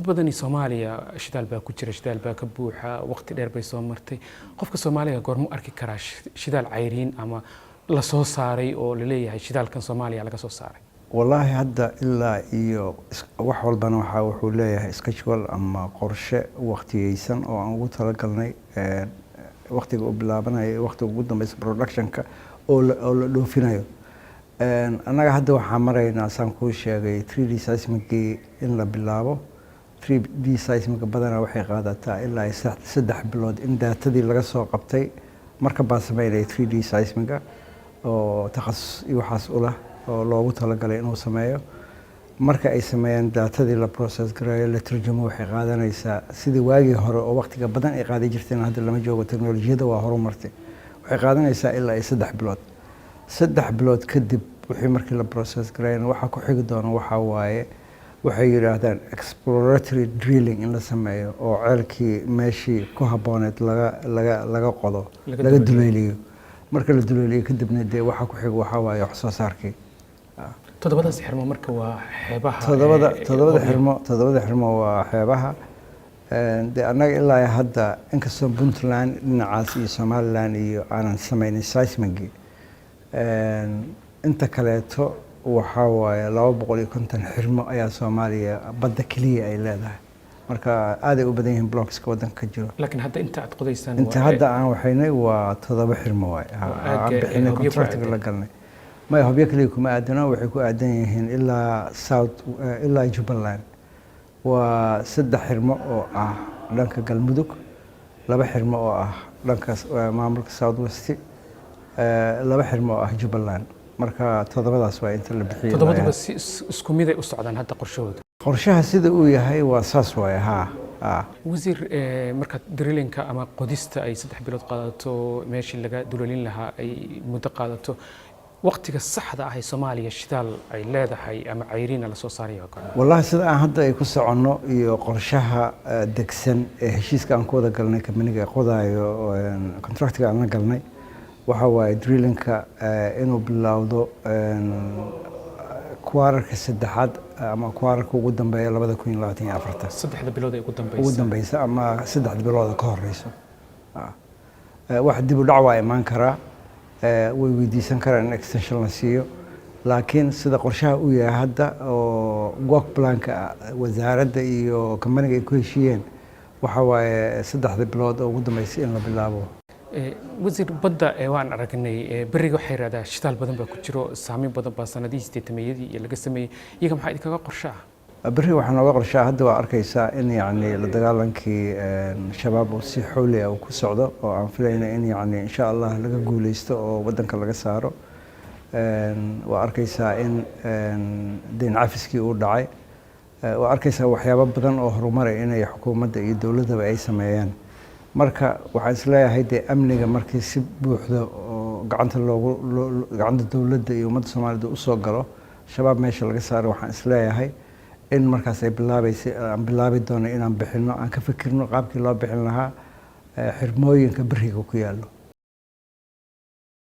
بدني Soomaaliya shidaal baa ku jira shidaal baa ka buuxa waqti dheer bay soo martay qofka Soomaaliga goorma arki karaa shidaal cayriin ama la soo saaray oo la leeyahay shidaalkan Soomaaliya laga soo saaray wallahi hadda ilaa iyo wax walbana wuxuu leeyahay schedule ama qorshe waqtiyeysan oo aan ugu talagalnay waqtiga uu bilaabanayo waqtiga ugu dambeeyay productionka oo la dhoofinayo anaga hadda waxaan maraynaa saan ku sheegay 3D seismic in la bilaabo 3D seismic badana waxay qaadataa ilaa 3 bilood in daatadii laga soo qabtay marka baa sameeyay 3D seismic oo takhasus iyo waxaas u leh oo loogu talagalay inuu sameeyo marka ay sameeyaan daatadii la process gareeyo la turjumo waxay qaadanaysaa sidii waagii hore oo waqtiga badan ay qaadi jirteen hadda lama joogo teknolojiyada waa horumartay waxay qaadanaysaa ilaa 3 bilood 3 bilood kadib wixii markii la process gareeyay waxa ku xigi doona waxa waaye waxay yiraahdaan exploratory drilling in la sameeyo oo ceelkii meeshii ku habooneed laga qodo laga duleeliyo marka la duleeliyo kadibna dee waxa ku xig waxa waaye wax soo saarkii todobadaas xirmo marka waa xeebaha todobada xirmo waa xeebaha dee anaga ilaa hadda inkastoo Puntland dhinacaas iyo Somaliland iyo aanan sameeynin seismic inta kaleeto waxa waaye 250 xirmo ayaa Soomaaliya badda kaliya ay leedahay marka aad ay u badan yihiin blocks-ka wadanka ka jiro laakiin hadda inta aad qodaysaan inta hadda aan waxaynay waa 7 xirmo waay aan bixinay contract la galnay ma hubyo kaliya kuma aadana waxay ku aadan yihiin ilaa South ilaa Jubaland waa 3 xirmo oo ah dhanka Galmudug 2 xirmo oo ah dhanka maamulka South West 2 xirmo oo ah Jubaland marka todobadaas waa inta la bixiyay todobadaba isku mid ay u socdaan hadda qorshahooda qorshaha sida uu yahay waa saas waay wasiir marka drilling-ka ama qodista ay 3 bilood qaadato meeshii laga duleelin lahaa ay muddo qaadato waqtiga saxda ah ee Soomaaliya shidaal ay leedahay ama cayriin la soo saarayo wallahi sida aan hadda ay ku socono iyo qorshaha degsan ee heshiiska aan ku wada galnay kamaniga qodaayo contractiga aan la galnay waxa waaye drilling-ka inuu bilowdo quarter-ka saddexaad ama quarter-ka ugu dambeeya 2024 3 bilood ay ugu dambaysa ama 3 bilood ka horeyso wax dib u dhac waa iman karaa way weydiisan karaan in extension la siiyo laakiin sida qorshaha uu yahay hadda oo work plan-ka wasaaradda iyo kamaniga ay ku heshiiyeen waxa waaye 3 bilood oo ugu dambeysay in la bilaabo wasiir badda waan aragnay bariga waxay raadaan shidaal badan baa ku jiro saameyn badan baa sanadihii 80-yadii iyo laga sameeyay iyaga maxay idinkaga qorshaa bariga waxaa nooga qorshaa hadda waa arkaysaa in yacni la dagaalankii shabaab oo si xawli ah ku socdo oo aan filayna in yacni insha Allah laga guuleysto oo wadanka laga saaro waa arkaysaa in deyn cafiskii uu dhacay waa arkaysaa waxyaabo badan oo horumar ah inay xukuumadda iyo dawladda ay sameeyaan marka waxaan isleeyahay dee amniga markii si buuxda oo gacanta dawladda iyo ummadda Soomaaliyeed u soo galo shabaab meesha laga saaro waxaan isleeyahay in markaas ay bilaabi doono inaan bixino aan ka fikirno qaabkii loo bixin lahaa xirmooyinka bariga ku yaalo